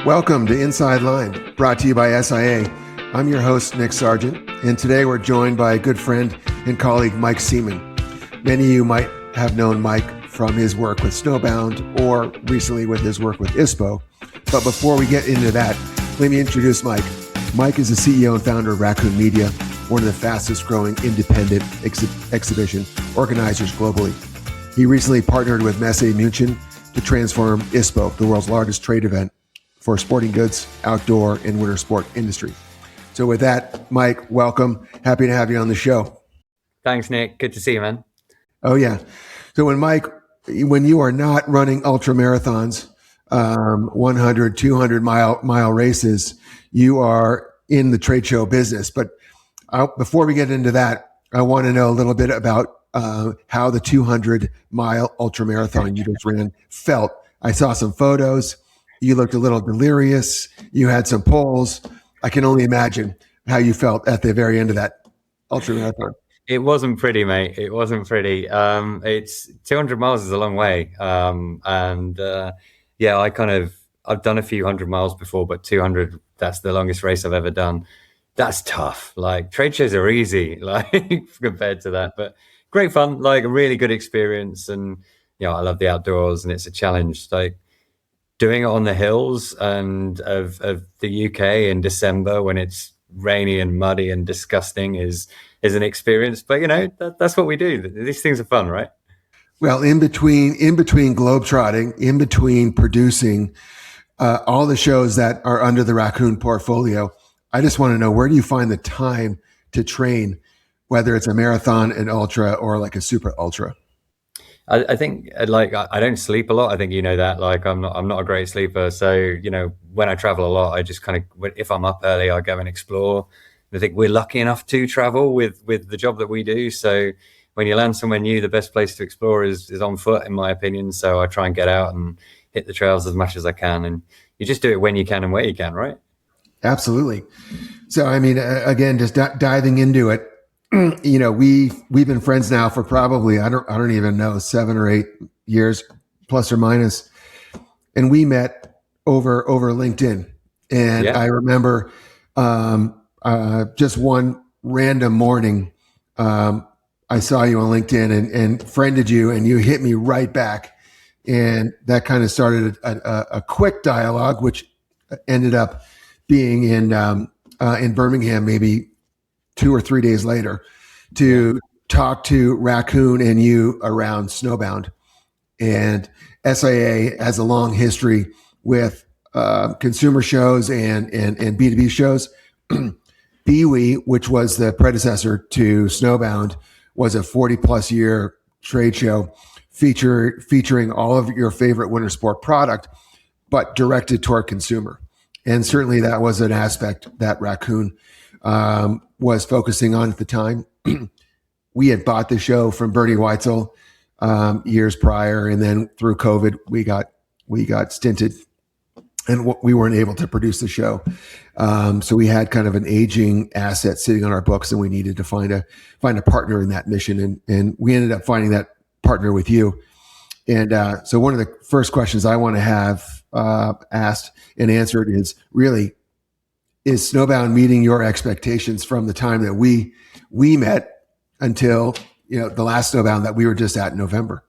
Welcome to Inside Line, brought to you by SIA. I'm your host, Nick Sargent, and today we're joined by a good friend and colleague, Mike Seaman. Many of you might have known Mike from his work with Snowbound or recently with his work with ISPO. But before we get into that, let me introduce Mike. Mike is the CEO and founder of Raccoon Media, one of the fastest growing independent exhibition organizers globally. He recently partnered with Messe Munchen to transform ISPO, the world's largest trade event for sporting goods, outdoor, and winter sport industry. So with that, Mike, welcome. Happy to have you on the show. Thanks, Nick. Good to see you, man. Oh, yeah. So when you are not running ultra marathons, 100, 200 mile races, you are in the trade show business. But before we get into that, I want to know a little bit about how the 200-mile ultra marathon you just ran felt. I saw some photos. You looked a little delirious. You had some poles. I can only imagine how you felt at the very end of that ultra marathon. It wasn't pretty, mate. It wasn't pretty. It's 200 miles is a long way. I've done a few 100 miles before, but 200, that's the longest race I've ever done. That's tough. Like, trade shows are easy, like compared to that, but great fun, like a really good experience. And, I love the outdoors and it's a challenge. Like, doing it on the hills and of the UK in December when it's rainy and muddy and disgusting is an experience. But that's what we do. These things are fun, right? Well, in between globetrotting, in between producing all the shows that are under the Raccoon portfolio, I just want to know, where do you find the time to train, whether it's a marathon, an ultra, or like a super ultra? I think I don't sleep a lot. I think that. Like, I'm not a great sleeper. So when I travel a lot, I just kind of, if I'm up early, I go and explore. I think we're lucky enough to travel with the job that we do. So when you land somewhere new, the best place to explore is on foot, in my opinion. So I try and get out and hit the trails as much as I can. And you just do it when you can and where you can, right? Absolutely. So I mean, again, just diving into it. We've been friends now for probably, I don't even know, 7 or 8 years, plus or minus. And we met over LinkedIn. And yeah. I remember just one random morning, I saw you on LinkedIn and friended you, and you hit me right back. And that kind of started a quick dialogue, which ended up being in Birmingham, maybe 2 or 3 days later, to talk to Raccoon and you around Snowbound. And SIA has a long history with consumer shows and B2B shows. BWE, which was the predecessor to Snowbound, was a 40-plus year trade show featuring all of your favorite winter sport product, but directed toward consumer. And certainly that was an aspect that Raccoon was focusing on at the time. We had bought the show from Bernie Weitzel years prior, and then through COVID, we got stinted, and we weren't able to produce the show. So we had kind of an aging asset sitting on our books, and we needed to find a partner in that mission, and we ended up finding that partner with you. And so one of the first questions I want to have asked and answered is really, is Snowbound meeting your expectations from the time that we met until the last Snowbound that we were just at in November?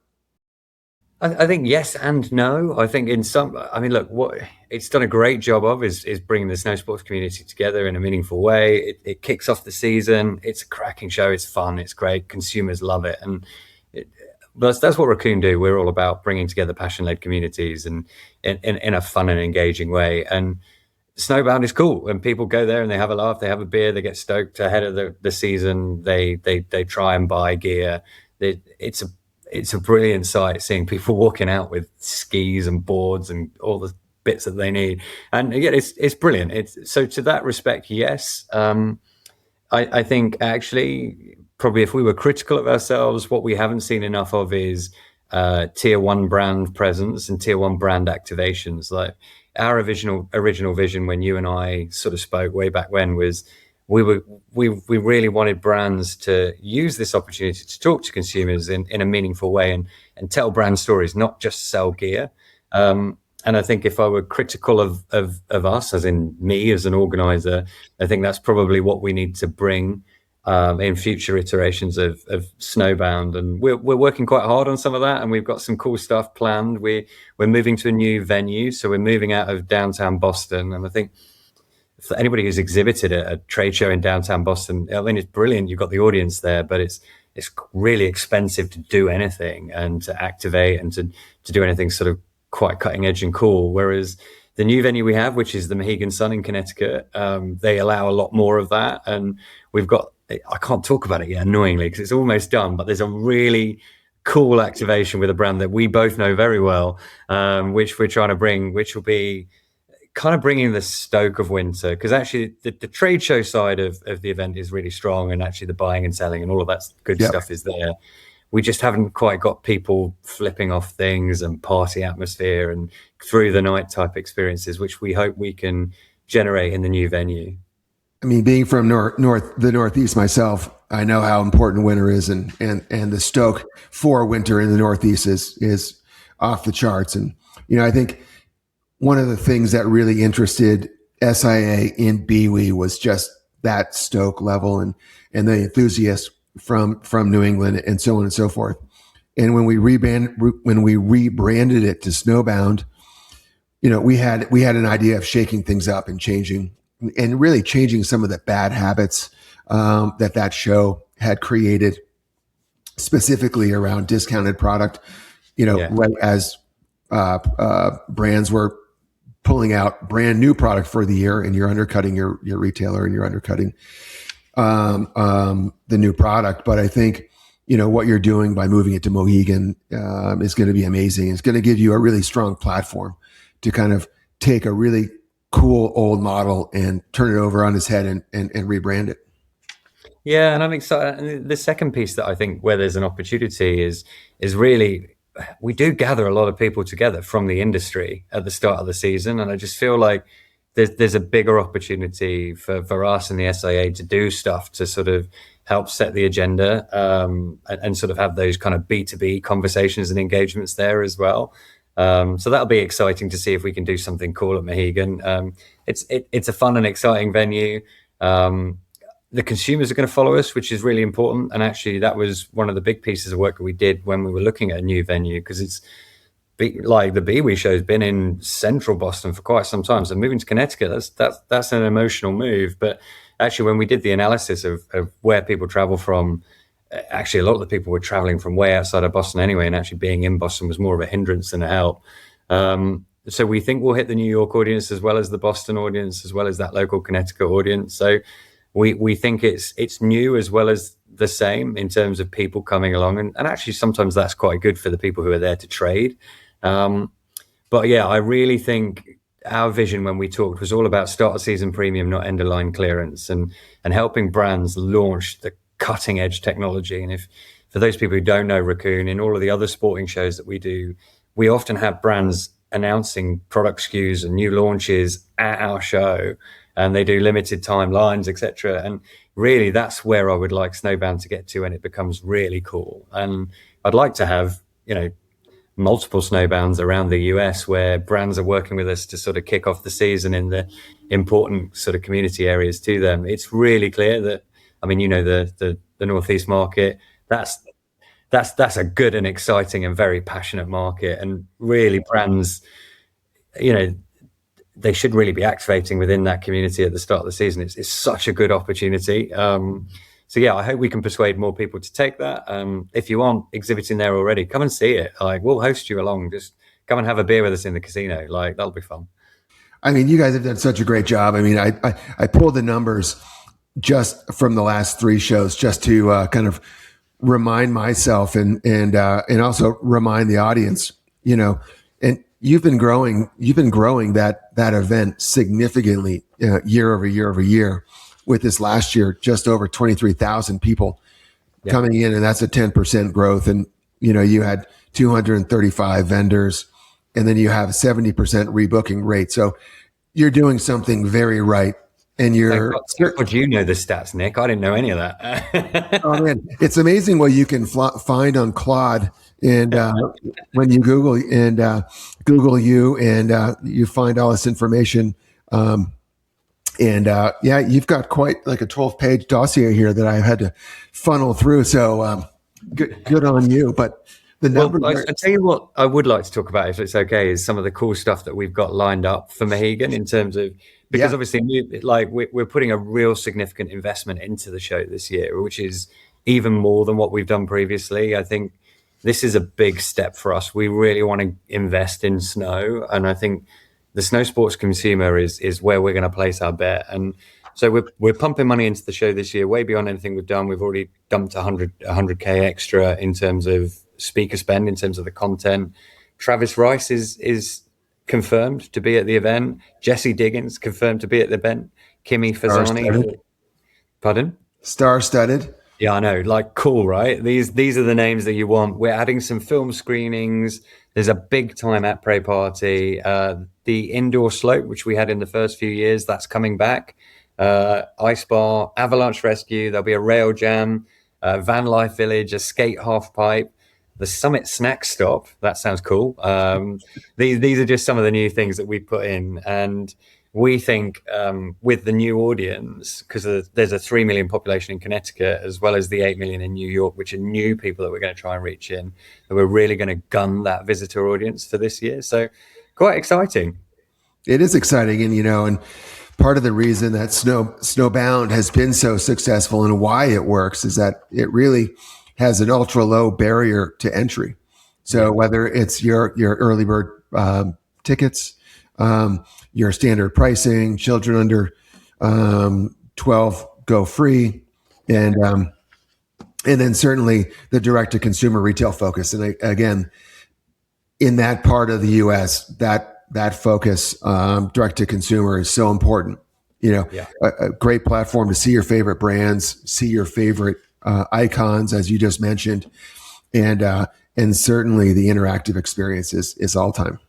I think yes and no. I think look, what it's done a great job of is bringing the snow sports community together in a meaningful way. It kicks off the season. It's a cracking show. It's fun. It's great. Consumers love it. And that's what Raccoon do. We're all about bringing together passion-led communities and in a fun and engaging way. And Snowbound is cool, and people go there and they have a laugh, they have a beer, they get stoked ahead of the season. They try and buy gear. It's a brilliant sight seeing people walking out with skis and boards and all the bits that they need. And again, it's brilliant. So to that respect, yes. I think actually probably if we were critical of ourselves, what we haven't seen enough of is tier one brand presence and tier one brand activations. Like our original vision when you and I sort of spoke way back when was we really wanted brands to use this opportunity to talk to consumers in a meaningful way and tell brand stories, not just sell gear. And I think if I were critical of us, as in me as an organizer, I think that's probably what we need to bring in future iterations of Snowbound. And we're working quite hard on some of that, and we've got some cool stuff planned. We're moving to a new venue, so we're moving out of downtown Boston. And I think for anybody who's exhibited at a trade show in downtown Boston, I mean, it's brilliant. You've got the audience there, but it's really expensive to do anything and to activate and to do anything sort of quite cutting edge and cool. Whereas the new venue we have, which is the Mohegan Sun in Connecticut, they allow a lot more of that. And we've got, I can't talk about it yet, annoyingly, because it's almost done, but there's a really cool activation with a brand that we both know very well, which we're trying to bring, which will be kind of bringing the stoke of winter, because actually the trade show side of the event is really strong, and actually the buying and selling and all of that good stuff is there. We just haven't quite got people flipping off things and party atmosphere and through the night type experiences, which we hope we can generate in the new venue. I mean, being from the Northeast myself, I know how important winter is, and the stoke for winter in the Northeast is off the charts. And I think one of the things that really interested SIA in BWE was just that stoke level and the enthusiasts from New England and so on and so forth. And when we rebranded it to Snowbound, we had an idea of shaking things up and changing some of the bad habits that show had created, specifically around discounted product. Right as brands were pulling out brand new product for the year, and you're undercutting your retailer, and you're undercutting the new product. But I think what you're doing by moving it to Mohegan is going to be amazing. It's going to give you a really strong platform to kind of take a really cool old model and turn it over on its head and rebrand it. Yeah, and I'm excited. And the second piece that I think where there's an opportunity is really, we do gather a lot of people together from the industry at the start of the season, and I just feel like there's a bigger opportunity for us and the SIA to do stuff to sort of help set the agenda, and sort of have those kind of B2B conversations and engagements there as well. So that'll be exciting to see if we can do something cool at Mohegan. It's a fun and exciting venue. The consumers are going to follow us, which is really important. And actually, that was one of the big pieces of work that we did when we were looking at a new venue, because it's like the BWE show has been in central Boston for quite some time. So moving to Connecticut, that's an emotional move. But actually, when we did the analysis of where people travel from, actually a lot of the people were traveling from way outside of Boston anyway, and actually being in Boston was more of a hindrance than a help. So we think we'll hit the New York audience as well as the Boston audience, as well as that local Connecticut audience. So we think it's new as well as the same in terms of people coming along, and actually sometimes that's quite good for the people who are there to trade. But yeah, I really think our vision when we talked was all about start of season premium, not end of line clearance, and helping brands launch the cutting edge technology. And if for those people who don't know Raccoon, in all of the other sporting shows that we do, we often have brands announcing product SKUs and new launches at our show, and they do limited time lines, etc. And really, that's where I would like Snowbound to get to, and it becomes really cool. And I'd like to have, multiple Snowbounds around the US where brands are working with us to sort of kick off the season in the important sort of community areas to them. It's really clear that, the Northeast market, that's a good and exciting and very passionate market, and really brands, they should really be activating within that community at the start of the season. It's such a good opportunity. So yeah, I hope we can persuade more people to take that. If you aren't exhibiting there already, come and see it. We'll host you along. Just come and have a beer with us in the casino. That'll be fun. You guys have done such a great job. I pulled the numbers just from the last 3 shows just to kind of remind myself and also remind the audience, and you've been growing that event significantly year over year over year. With this last year, just over 23,000 people coming in, and that's a 10% growth. And you had 235 vendors, and then you have a 70% rebooking rate. So you're doing something very right and Thank God you know the stats, Nick. I didn't know any of that. oh man, it's amazing what you can find on Claude. And when you Google you and you find all this information. Yeah, you've got quite like a 12-page dossier here that I had to funnel through. So good on you. But the number. Well, I tell you what, I would like to talk about, if it's okay, is some of the cool stuff that we've got lined up for Mohegan in terms of, because obviously, like we're putting a real significant investment into the show this year, which is even more than what we've done previously. I think this is a big step for us. We really want to invest in snow, and I think the snow sports consumer is where we're going to place our bet. And so we're pumping money into the show this year, way beyond anything we've done. We've already dumped 100K extra in terms of speaker spend, in terms of the content. Travis Rice is confirmed to be at the event. Jesse Diggins confirmed to be at the event. Kimi Fasani. Pardon? Star-studded. Yeah, I know. Like, cool, right? These are the names that you want. We're adding some film screenings. There's a big time après party. The indoor slope, which we had in the first few years, that's coming back. Ice bar, avalanche rescue. There'll be a rail jam, van life village, a skate half pipe, the summit snack stop. That sounds cool. These are just some of the new things that we put in, and we think with the new audience, because there's a 3 million population in Connecticut, as well as the 8 million in New York, which are new people that we're going to try and reach in, that we're really going to gun that visitor audience for this year. So quite exciting. It is exciting. And part of the reason that Snowbound has been so successful and why it works is that it really has an ultra low barrier to entry. So whether it's your early bird tickets, your standard pricing, children under 12 go free, and then certainly the direct to consumer retail focus. And again, in that part of the U.S., that focus, direct to consumer, is so important. A great platform to see your favorite brands, see your favorite icons, as you just mentioned, and certainly the interactive experience is all time.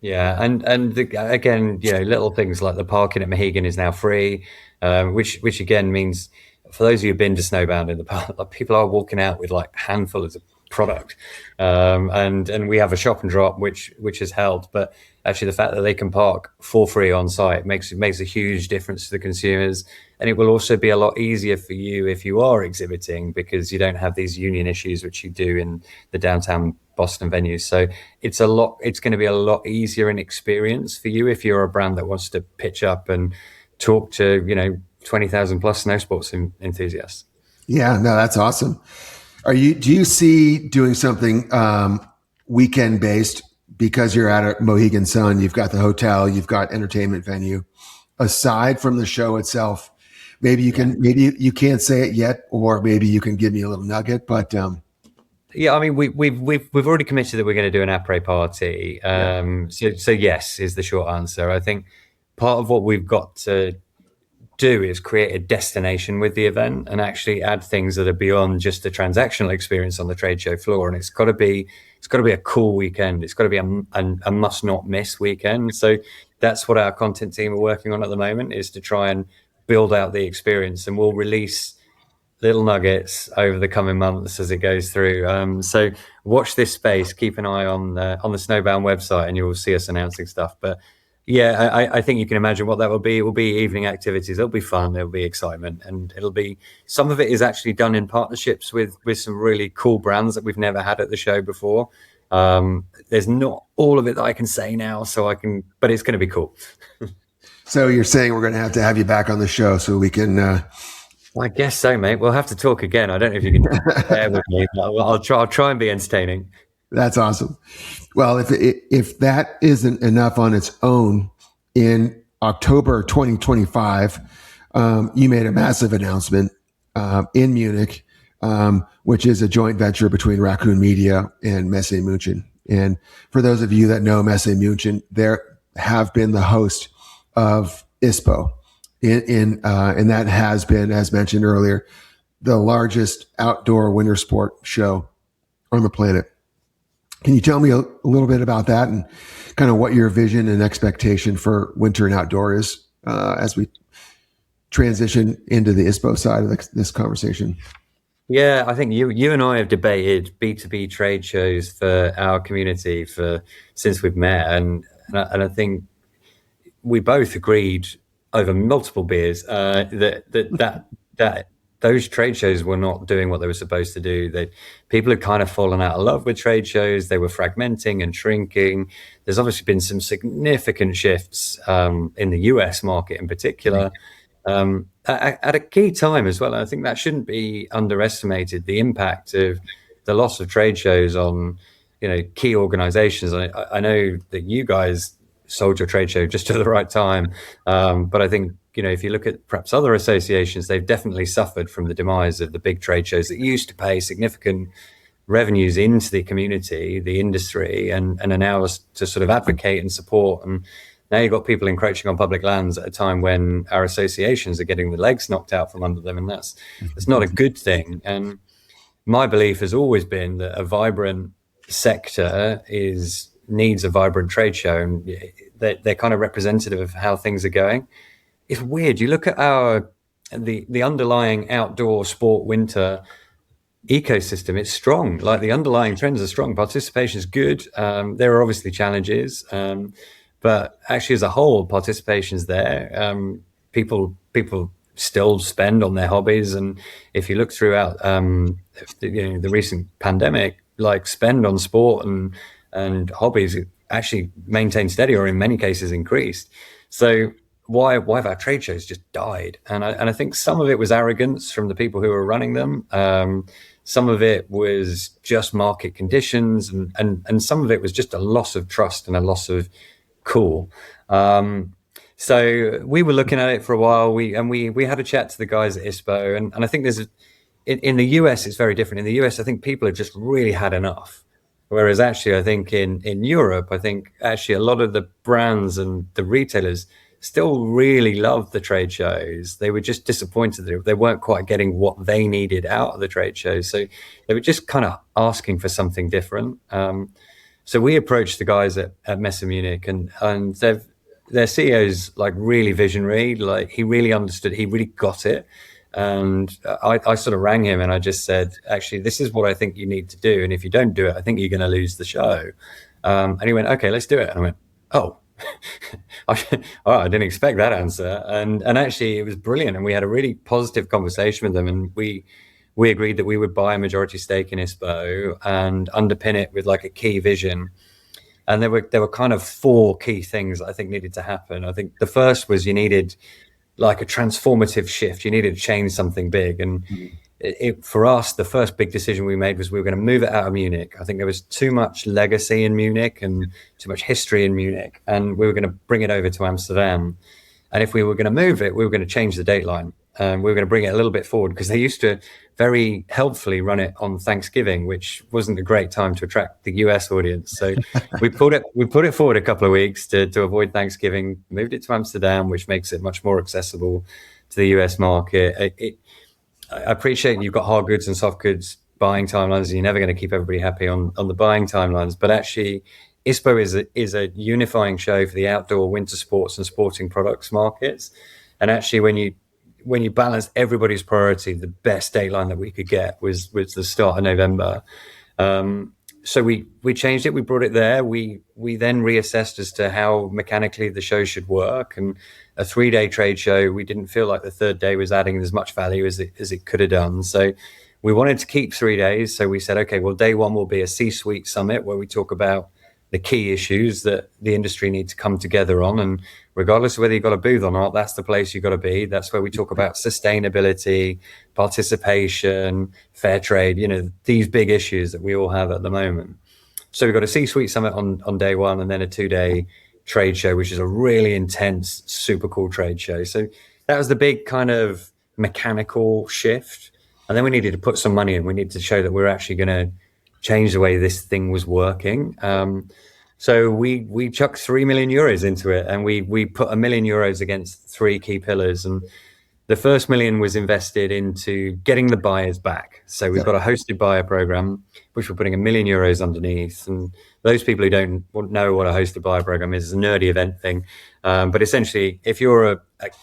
Yeah, and again, little things like the parking at Mohegan is now free, which again means, for those of you who've been to Snowbound in the past, like, people are walking out with like handfuls of product, and we have a shop and drop which has helped. But actually, the fact that they can park for free on site makes a huge difference to the consumers, and it will also be a lot easier for you if you are exhibiting, because you don't have these union issues which you do in the downtown Boston venues. So it's going to be a lot easier in experience for you if you're a brand that wants to pitch up and talk to 20,000 plus snow sports enthusiasts. Yeah, no, that's awesome. Do you see doing something weekend based, because you're at a Mohegan Sun, you've got the hotel, you've got entertainment venue, aside from the show itself? Maybe you can't say it yet, or maybe you can give me a little nugget, but yeah, I mean, we've already committed that we're going to do an après party. So yes is the short answer. I think part of what we've got to do is create a destination with the event and actually add things that are beyond just the transactional experience on the trade show floor. And it's got to be a cool weekend. It's got to be a must not miss weekend. So that's what our content team are working on at the moment, is to try and build out the experience, and we'll release little nuggets over the coming months as it goes through. So watch this space, keep an eye on the Snowbound website, and you will see us announcing stuff. But yeah, I think you can imagine what that will be. It will be evening activities. It'll be fun. There'll be excitement, and it'll be, some of it is actually done in partnerships with some really cool brands that we've never had at the show before. There's not all of it that I can say now, but it's going to be cool. So you're saying we're going to have you back on the show so we can. Well, I guess so, mate. We'll have to talk again. I don't know if you can bear with me. I'll try and be entertaining. That's awesome. Well, if that isn't enough on its own, in October 2025, you made a massive announcement in Munich, which is a joint venture between Raccoon Media and Messe Munchen. And for those of you that know Messe Munchen, they have been the host of ISPO, and that has been, as mentioned earlier, the largest outdoor winter sport show on the planet. Can you tell me a little bit about that and kind of what your vision and expectation for winter and outdoor is as we transition into the ISPO side of this conversation? Yeah, I think you and I have debated B2B trade shows for our community since we've met, and I think we both agreed over multiple beers that those trade shows were not doing what they were supposed to do. People had kind of fallen out of love with trade shows. They were fragmenting and shrinking. There's obviously been some significant shifts in the US market in particular. At a key time as well. I think that shouldn't be underestimated, the impact of the loss of trade shows on, key organizations. I know that you guys sold your trade show just at the right time. But I think, if you look at perhaps other associations, they've definitely suffered from the demise of the big trade shows that used to pay significant revenues into the community, the industry, and are now to sort of advocate and support. And now you've got people encroaching on public lands at a time when our associations are getting the legs knocked out from under them, and that's not a good thing. And my belief has always been that a vibrant sector needs a vibrant trade show, and they're kind of representative of how things are going. It's weird. You look at the underlying outdoor sport winter ecosystem, it's strong. Like, the underlying trends are strong. Participation is good. There are obviously challenges. But actually, as a whole, participation's there. People still spend on their hobbies, and if you look throughout, the recent pandemic, like, spend on sport and hobbies actually maintained steady, or in many cases increased. So why have our trade shows just died? And I think some of it was arrogance from the people who were running them. Some of it was just market conditions, and some of it was just a loss of trust and a loss of cool. So we were looking at it for a while. We had a chat to the guys at ISPO, and I think in the US it's very different. In the US, I think people have just really had enough. Whereas actually, I think in Europe, I think actually a lot of the brands and the retailers still really loved the trade shows. They were just disappointed that they weren't quite getting what they needed out of the trade shows. So they were just kind of asking for something different. So we approached the guys at Messe Munich, and their CEO's like really visionary. Like, he really understood, he really got it. And I sort of rang him and I just said, actually, this is what I think you need to do. And if you don't do it, I think you're going to lose the show. And he went, okay, let's do it. And I went, oh, I didn't expect that answer. And actually it was brilliant. And we had a really positive conversation with them. And we agreed that we would buy a majority stake in ISPO and underpin it with like a key vision. And there were kind of 4 key things I think needed to happen. I think the first was you needed like a transformative shift. You needed to change something big. And for us, the first big decision we made was we were going to move it out of Munich. I think there was too much legacy in Munich and too much history in Munich, and we were going to bring it over to Amsterdam. And if we were going to move it, we were going to change the date line. We were going to bring it a little bit forward, because they used to very helpfully run it on Thanksgiving, which wasn't a great time to attract the US audience. So we put it forward a couple of weeks to avoid Thanksgiving, moved it to Amsterdam, which makes it much more accessible to the US market. I appreciate you've got hard goods and soft goods buying timelines, and you're never going to keep everybody happy on the buying timelines. But actually, ISPO is a unifying show for the outdoor winter sports and sporting products markets. And actually, when you balance everybody's priority, the best date line that we could get was the start of November. So we changed it. We brought it there. We then reassessed as to how mechanically the show should work. And a 3-day trade show, we didn't feel like the third day was adding as much value as it could have done. So we wanted to keep 3 days. So we said, okay, well, day 1 will be a C-suite summit where we talk about the key issues that the industry needs to come together on. And regardless of whether you've got a booth or not, that's the place you've got to be. That's where we talk about sustainability, participation, fair trade, these big issues that we all have at the moment. So we've got a C-suite summit on day 1, and then a 2-day trade show, which is a really intense, super cool trade show. So that was the big kind of mechanical shift. And then we needed to put some money in. We needed to show that we're actually going to change the way this thing was working. So we chucked €3 million into it, and we put €1 million against 3 key pillars. And The first $1 million was invested into getting the buyers back. So we've got a hosted buyer program, which we're putting €1 million underneath. And those people who don't know what a hosted buyer program is, it's a nerdy event thing. But essentially, if you're a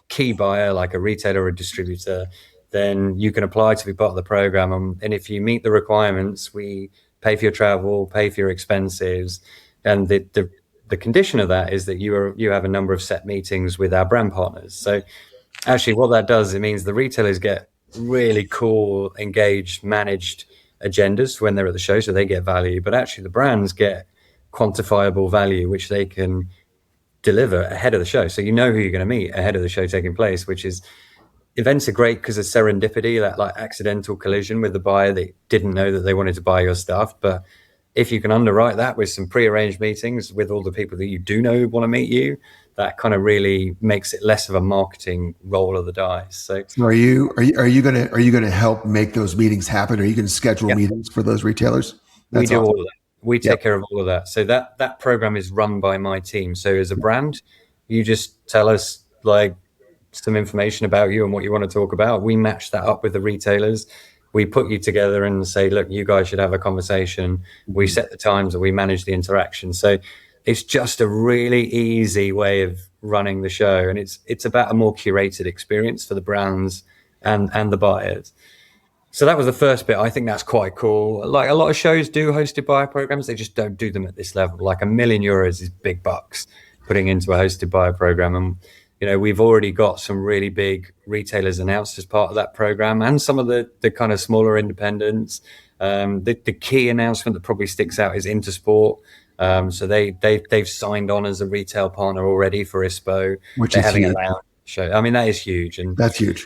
key buyer, like a retailer or a distributor, then you can apply to be part of the program. And if you meet the requirements, we pay for your travel, pay for your expenses. And the condition of that is that you have a number of set meetings with our brand partners. So actually what that does, it means the retailers get really cool, engaged, managed agendas when they're at the show, so they get value. But actually the brands get quantifiable value, which they can deliver ahead of the show. So you know who you're going to meet ahead of the show taking place, which is, events are great because of serendipity, that like accidental collision with the buyer that didn't know that they wanted to buy your stuff. But if you can underwrite that with some pre-arranged meetings with all the people that you do know want to meet you, that kind of really makes it less of a marketing roll of the dice. So are you gonna help make those meetings happen? Are you going to schedule meetings for those retailers? We do all of that. We take care of all of that. So that program is run by my team. So as a brand, you just tell us like some information about you and what you want to talk about. We match that up with the retailers. We put you together and say, look, you guys should have a conversation. We set the times and we manage the interaction. So it's just a really easy way of running the show. And it's about a more curated experience for the brands and the buyers. So that was the first bit. I think that's quite cool. Like a lot of shows do hosted buyer programs. They just don't do them at this level. Like €1 million is big bucks putting into a hosted buyer program. And we've already got some really big retailers announced as part of that program, and some of the kind of smaller independents. The key announcement that probably sticks out is Intersport. So they've signed on as a retail partner already for ISPO. Which They're is having huge. a lounge show. I mean, that is huge, and that's huge.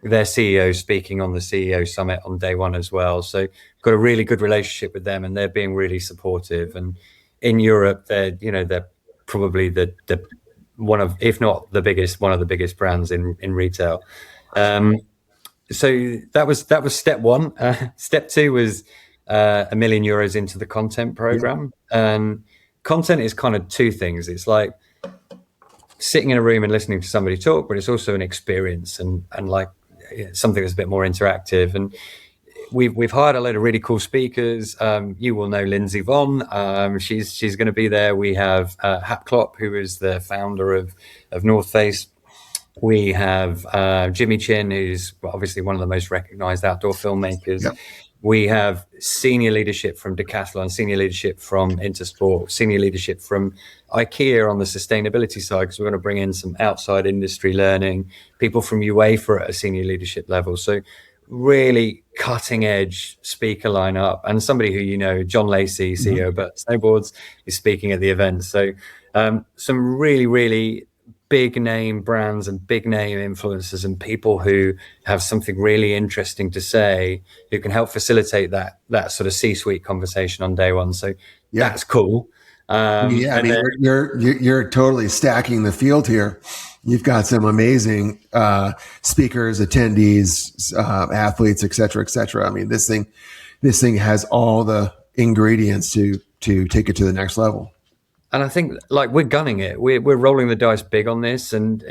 Their CEO speaking on the CEO summit on day one as well. So got a really good relationship with them, and they're being really supportive. And in Europe, they're probably the one of, if not the biggest, one of the biggest brands in retail. So that was step one. Step two was €1 million into the content program. And content is kind of two things. It's like sitting in a room and listening to somebody talk, but it's also an experience and like something that's a bit more interactive. And we've hired a load of really cool speakers. You will know Lindsay Vonn. She's going to be there. We have Hap Klopp, who is the founder of North Face. We have Jimmy Chin, who's obviously one of the most recognized outdoor filmmakers. Yep. We have senior leadership from Decathlon, senior leadership from Intersport, senior leadership from IKEA on the sustainability side, because we're going to bring in some outside industry learning, people from UEFA at a senior leadership level. So really cutting edge speaker lineup, and somebody who, John Lacey, CEO of Snowboards, is speaking at the event. So some really, really big name brands and big name influencers and people who have something really interesting to say, who can help facilitate that sort of C-suite conversation on day one. So that's cool. I mean, you're totally stacking the field here. You've got some amazing speakers, attendees, athletes, et cetera, et cetera. I mean, this thing has all the ingredients to take it to the next level. And I think like we're gunning it. We're rolling the dice big on this. And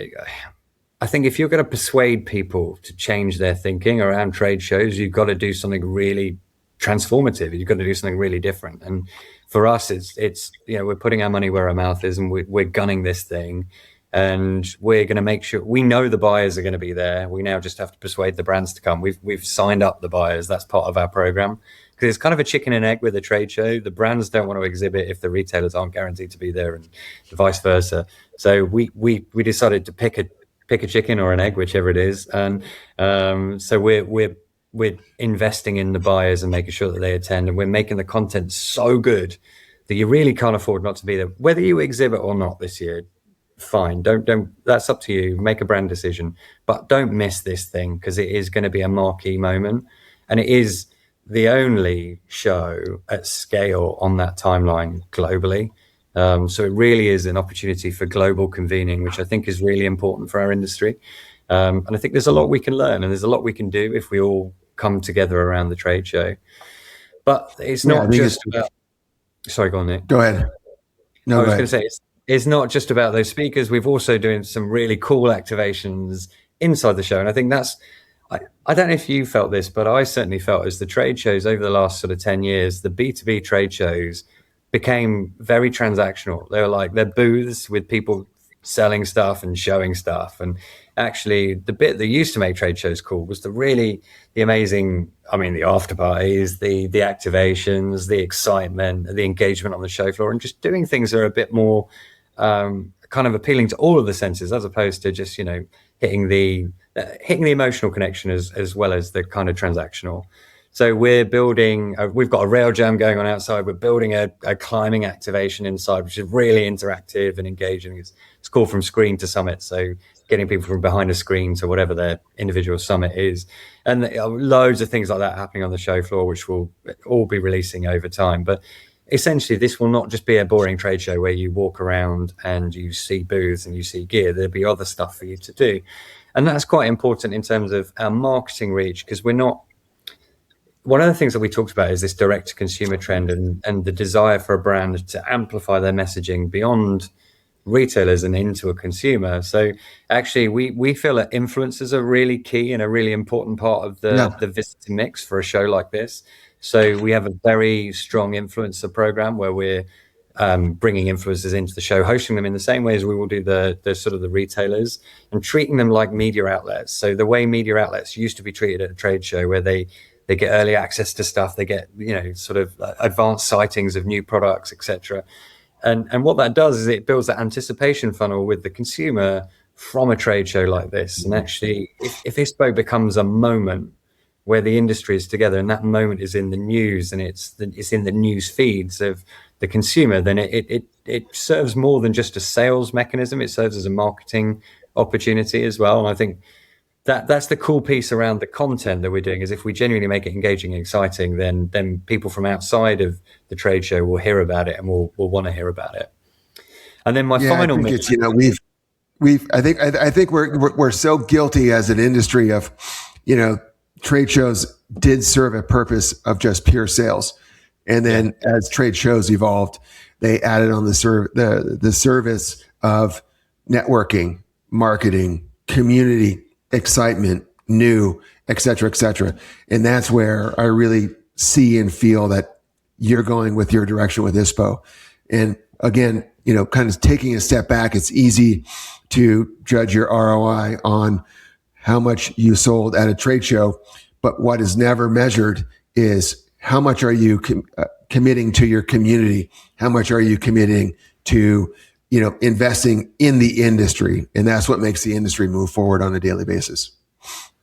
I think if you're going to persuade people to change their thinking around trade shows, you've got to do something really transformative. You've got to do something really different. And for us, it's we're putting our money where our mouth is, and we're gunning this thing. And we're going to make sure we know the buyers are going to be there. We now just have to persuade the brands to come. We've signed up the buyers. That's part of our program. Because it's kind of a chicken and egg with a trade show. The brands don't want to exhibit if the retailers aren't guaranteed to be there, and vice versa. So we decided to pick a chicken or an egg, whichever it is. And so we're investing in the buyers and making sure that they attend, and we're making the content so good that you really can't afford not to be there. Whether you exhibit or not this year, fine. Don't. That's up to you. Make a brand decision, but don't miss this thing, because it is going to be a marquee moment, and it is the only show at scale on that timeline globally. So it really is an opportunity for global convening, which I think is really important for our industry. And I think there's a lot we can learn, and there's a lot we can do if we all come together around the trade show. But it's not just about... Sorry, go on, Nick. Go ahead. No, I was going to say, it's not just about those speakers. We've also doing some really cool activations inside the show. And I think I don't know if you felt this, but I certainly felt as the trade shows over the last sort of 10 years, the B2B trade shows became very transactional. They're booths with people selling stuff and showing stuff. And actually the bit that used to make trade shows cool was the amazing, the after parties, the activations, the excitement, the engagement on the show floor, and just doing things that are a bit more kind of appealing to all of the senses, as opposed to just, hitting the emotional connection as well as the kind of transactional. So we're building, we've got a rail jam going on outside. We're building a climbing activation inside, which is really interactive and engaging. It's called From Screen to Summit. So getting people from behind a screen to whatever their individual summit is. And loads of things like that happening on the show floor, which we'll all be releasing over time. But essentially, this will not just be a boring trade show where you walk around and you see booths and you see gear. There'll be other stuff for you to do. And that's quite important in terms of our marketing reach, because one of the things that we talked about is this direct to consumer trend and the desire for a brand to amplify their messaging beyond retailers and into a consumer. So actually we feel that influencers are really key and a really important part of the visitor mix for a show like this. So we have a very strong influencer program where we're bringing influencers into the show, hosting them in the same way as we will do the sort of the retailers, and treating them like media outlets. So the way media outlets used to be treated at a trade show, where they get early access to stuff, they get sort of advanced sightings of new products, etc. And what that does is it builds that anticipation funnel with the consumer from a trade show like this. And actually, if ISPO becomes a moment where the industry is together, and that moment is in the news and it's in the news feeds of the consumer, then it serves more than just a sales mechanism. It serves as a marketing opportunity as well. And I think that's the cool piece around the content that we're doing, is if we genuinely make it engaging and exciting, then people from outside of the trade show will hear about it and will want to hear about it. And then final mission, I think we're so guilty as an industry of, trade shows did serve a purpose of just pure sales. And then as trade shows evolved, they added on the service of networking, marketing, community, excitement, new, et cetera, And that's where I really see and feel that you're going with your direction with ISPO. And again, kind of taking a step back, it's easy to judge your ROI on how much you sold at a trade show, but what is never measured is how much are you committing to your community? How much are you committing to, investing in the industry? And that's what makes the industry move forward on a daily basis.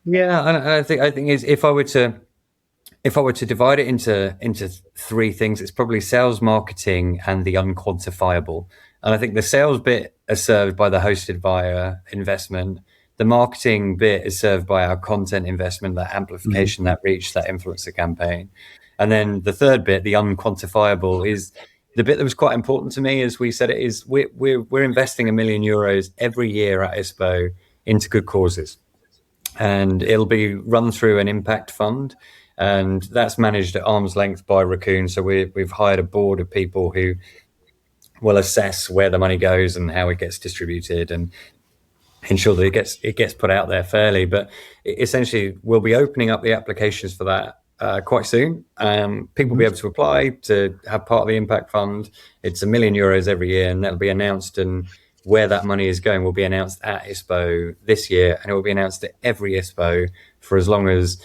Yeah, and I think is if I were to divide it into three things, it's probably sales, marketing, and the unquantifiable. And I think the sales bit is served by the hosted via investment. The marketing bit is served by our content investment, that amplification, that reach, that influencer campaign. And then the third bit, the unquantifiable, is the bit that was quite important to me, as we said it, is we're investing €1 million every year at ISPO into good causes. And it'll be run through an impact fund, and that's managed at arm's length by Raccoon. So we've hired a board of people who will assess where the money goes and how it gets distributed and ensure that it gets put out there fairly. But essentially, we'll be opening up the applications for that quite soon. People will be able to apply to have part of the impact fund. It's €1 million every year, and that'll be announced, and where that money is going will be announced at ISPO this year, and it will be announced at every ISPO for as long as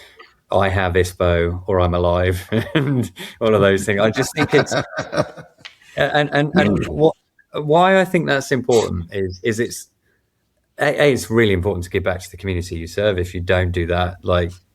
I have ISPO or I'm alive and all of those things. I just think it's why I think that's important is it's really important to give back to the community you serve. If you don't do that,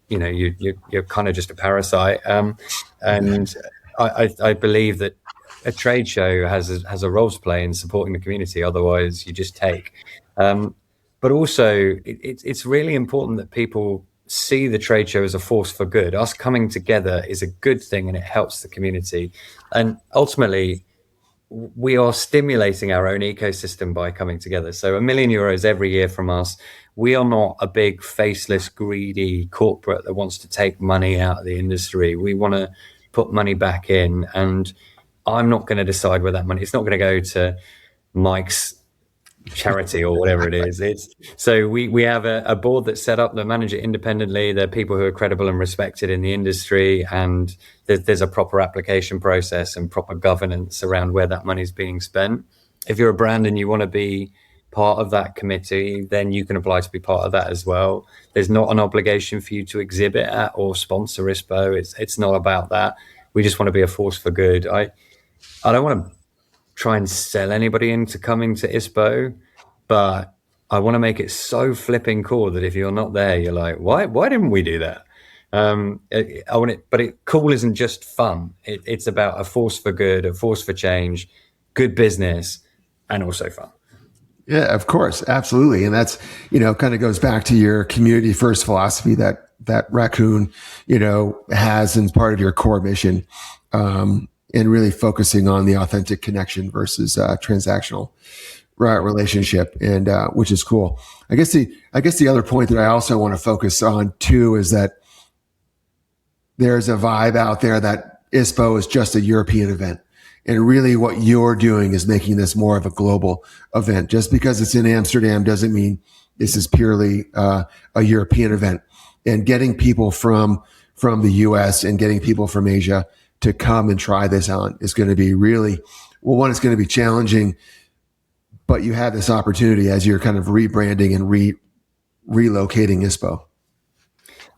you're kind of just a parasite. And I believe that a trade show has a role to play in supporting the community. Otherwise, you just take. But also, it's really important that people see the trade show as a force for good. Us coming together is a good thing, and it helps the community. And ultimately, we are stimulating our own ecosystem by coming together. So €1 million every year from us. We are not a big, faceless, greedy corporate that wants to take money out of the industry. We want to put money back in, and I'm not going to decide where that money. It's not going to go to Mike's charity or whatever it is. It's so we have a board that's set up that manage it independently. They're people who are credible and respected in the industry, and there's a proper application process and proper governance around where that money is being spent. If you're a brand and you want to be part of that committee, then you can apply to be part of that as well. There's not an obligation for you to exhibit at or sponsor ISPO. It's not about that. We just want to be a force for good. I don't want to try and sell anybody into coming to ISPO, but I want to make it so flipping cool that if you're not there, you're like, why didn't we do that? I want it, but cool isn't just fun. It's about a force for good, a force for change, good business, and also fun. Yeah, of course. Absolutely. And that's, kind of goes back to your community first philosophy that Raccoon, has as part of your core mission, and really focusing on the authentic connection versus transactional relationship, and which is cool. I guess the other point that I also want to focus on too is that there's a vibe out there that ISPO is just a European event. And really what you're doing is making this more of a global event. Just because it's in Amsterdam doesn't mean this is purely a European event. And getting people from the US and getting people from Asia to come and try this on is going to be really, well, one, it's going to be challenging, but you have this opportunity as you're kind of rebranding and relocating ISPO.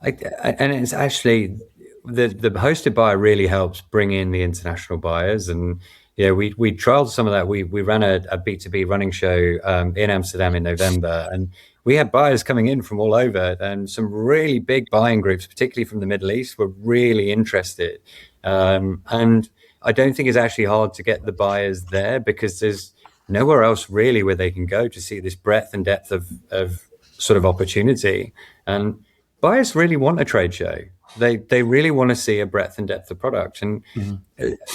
And it's actually, the hosted buyer really helps bring in the international buyers. And we trialed some of that. We ran a B2B running show in Amsterdam in November, and we had buyers coming in from all over, and some really big buying groups, particularly from the Middle East, were really interested. And I don't think it's actually hard to get the buyers there, because there's nowhere else really where they can go to see this breadth and depth of sort of opportunity. And buyers really want a trade show. They really want to see a breadth and depth of product. And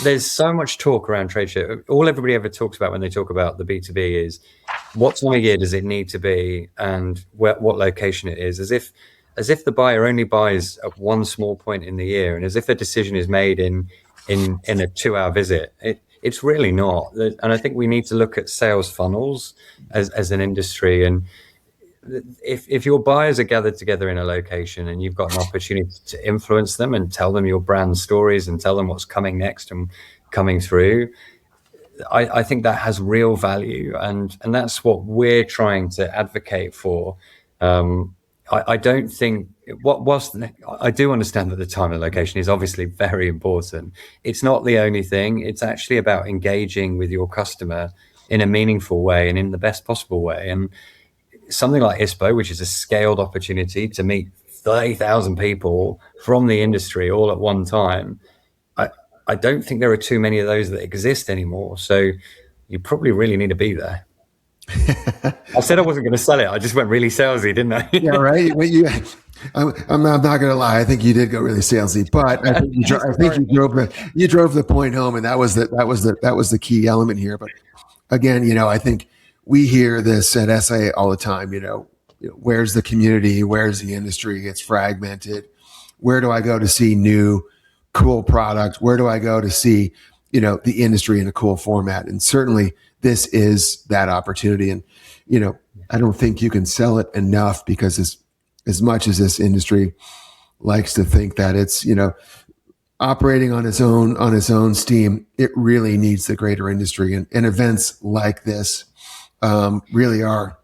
there's so much talk around trade show. All everybody ever talks about when they talk about the B2B is what time of year does it need to be, and what location it is, as if the buyer only buys at one small point in the year, and as if a decision is made in a 2-hour visit. It's really not. And I think we need to look at sales funnels as an industry. And if your buyers are gathered together in a location and you've got an opportunity to influence them and tell them your brand stories and tell them what's coming next and coming through, I think that has real value. And that's what we're trying to advocate for. I don't think, I do understand that the time and location is obviously very important. It's not the only thing. It's actually about engaging with your customer in a meaningful way and in the best possible way. And something like ISPO, which is a scaled opportunity to meet 30,000 people from the industry all at one time, I don't think there are too many of those that exist anymore. So you probably really need to be there. I said I wasn't going to sell it. I just went really salesy, didn't I? Yeah, right. I'm not going to lie. I think you did go really salesy, but I think you drove the point home, and that was the key element here. But again, I think we hear this at SIA all the time. Where's the community? Where's the industry? It's fragmented. Where do I go to see new, cool product? Where do I go to see, the industry in a cool format? And certainly this is that opportunity. And, I don't think you can sell it enough, because as much as this industry likes to think that it's, operating on its own steam, it really needs the greater industry. And events like this really are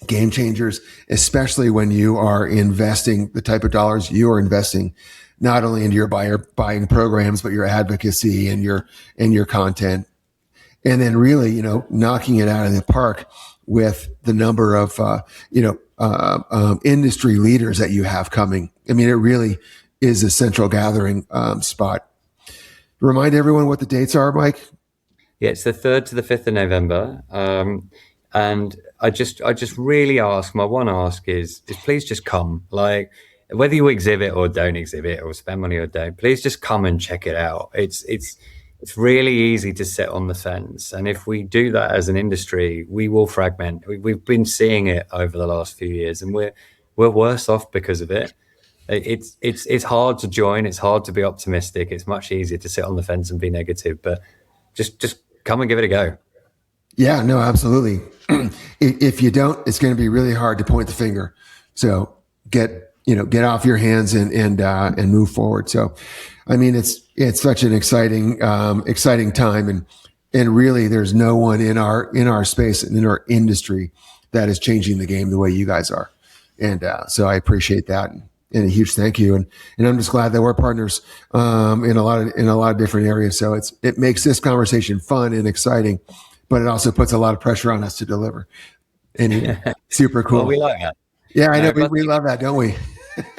game changers, especially when you are investing the type of dollars you are investing, not only into your buying programs, but your advocacy and your content. And then really, knocking it out of the park with the number of, industry leaders that you have coming. I mean, it really is a central gathering spot. Remind everyone what the dates are, Mike. Yeah, it's the 3rd to the 5th of November. And I just really ask, my one ask is please just come. Like, whether you exhibit or don't exhibit or spend money or don't, please just come and check it out. It's really easy to sit on the fence. And if we do that as an industry, we will fragment. We've been seeing it over the last few years, and we're worse off because of it. It's hard to join. It's hard to be optimistic. It's much easier to sit on the fence and be negative, but just come and give it a go. Yeah, no, absolutely. If you don't, it's going to be really hard to point the finger. So get off your hands and move forward. So, I mean, it's such an exciting time, and really there's no one in our space and in our industry that is changing the game the way you guys are. And so I appreciate that. And a huge thank you. And I'm just glad that we're partners in a lot of different areas. So it makes this conversation fun and exciting, but it also puts a lot of pressure on us to deliver. And super cool. Well, we like that. Yeah, I know. We love that, don't we?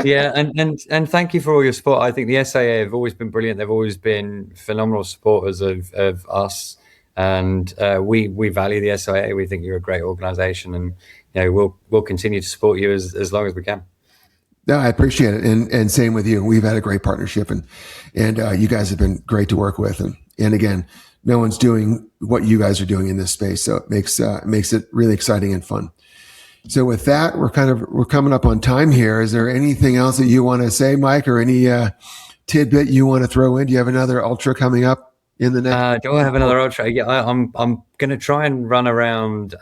Yeah, and thank you for all your support. I think the SIA have always been brilliant. They've always been phenomenal supporters of us, and we value the SIA. We think you're a great organisation, and we'll continue to support you as long as we can. No, I appreciate it, and same with you. We've had a great partnership, and you guys have been great to work with, and again, no one's doing what you guys are doing in this space, so it makes it really exciting and fun. So with that, we're coming up on time here. Is there anything else that you want to say, Mike, or any tidbit you want to throw in? Do you have another ultra coming up in the next? Do I have another ultra? Yeah, I'm going to try and run around.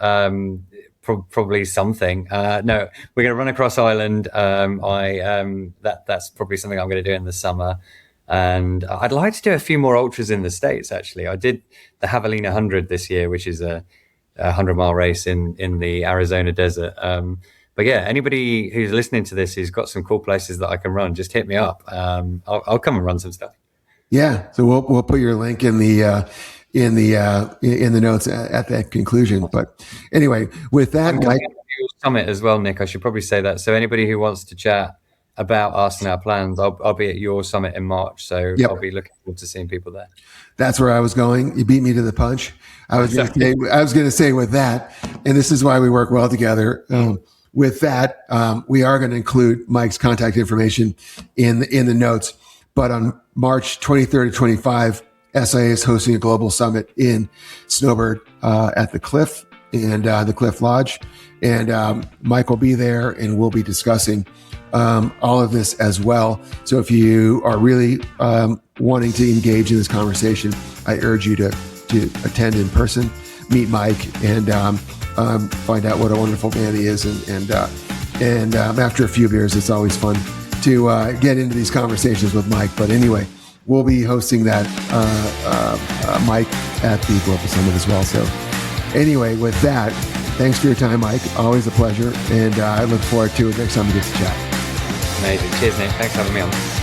Probably something. No, we're going to run across Ireland. That's probably something I'm going to do in the summer. And I'd like to do a few more ultras in the States. Actually, I did the Javelina 100 this year, which is a 100-mile race in the Arizona desert. But yeah, anybody who's listening to this who's got some cool places that I can run, just hit me up. I'll come and run some stuff. Yeah, so we'll put your link in the notes at that conclusion. But anyway, with that, Mike, summit as well, Nick. I should probably say that. So anybody who wants to chat about us and our plans, I'll be at your summit in March. So yep. I'll be looking forward to seeing people there. That's where I was going. You beat me to the punch. I was going to say with that, and this is why we work well together. With that, we are going to include Mike's contact information in the notes. But on March 23rd to 25, SIA is hosting a global summit in Snowbird at the Cliff and the Cliff Lodge. And Mike will be there, and we'll be discussing all of this as well. So if you are really wanting to engage in this conversation, I urge you to attend in person, meet Mike, and find out what a wonderful man he is. And after a few beers, it's always fun to get into these conversations with Mike. But anyway, we'll be hosting that Mike at the Global Summit as well. So anyway, with that, thanks for your time, Mike. Always a pleasure. And I look forward to it next time we get to chat. Amazing. Cheers, Nick. Thanks for having me on.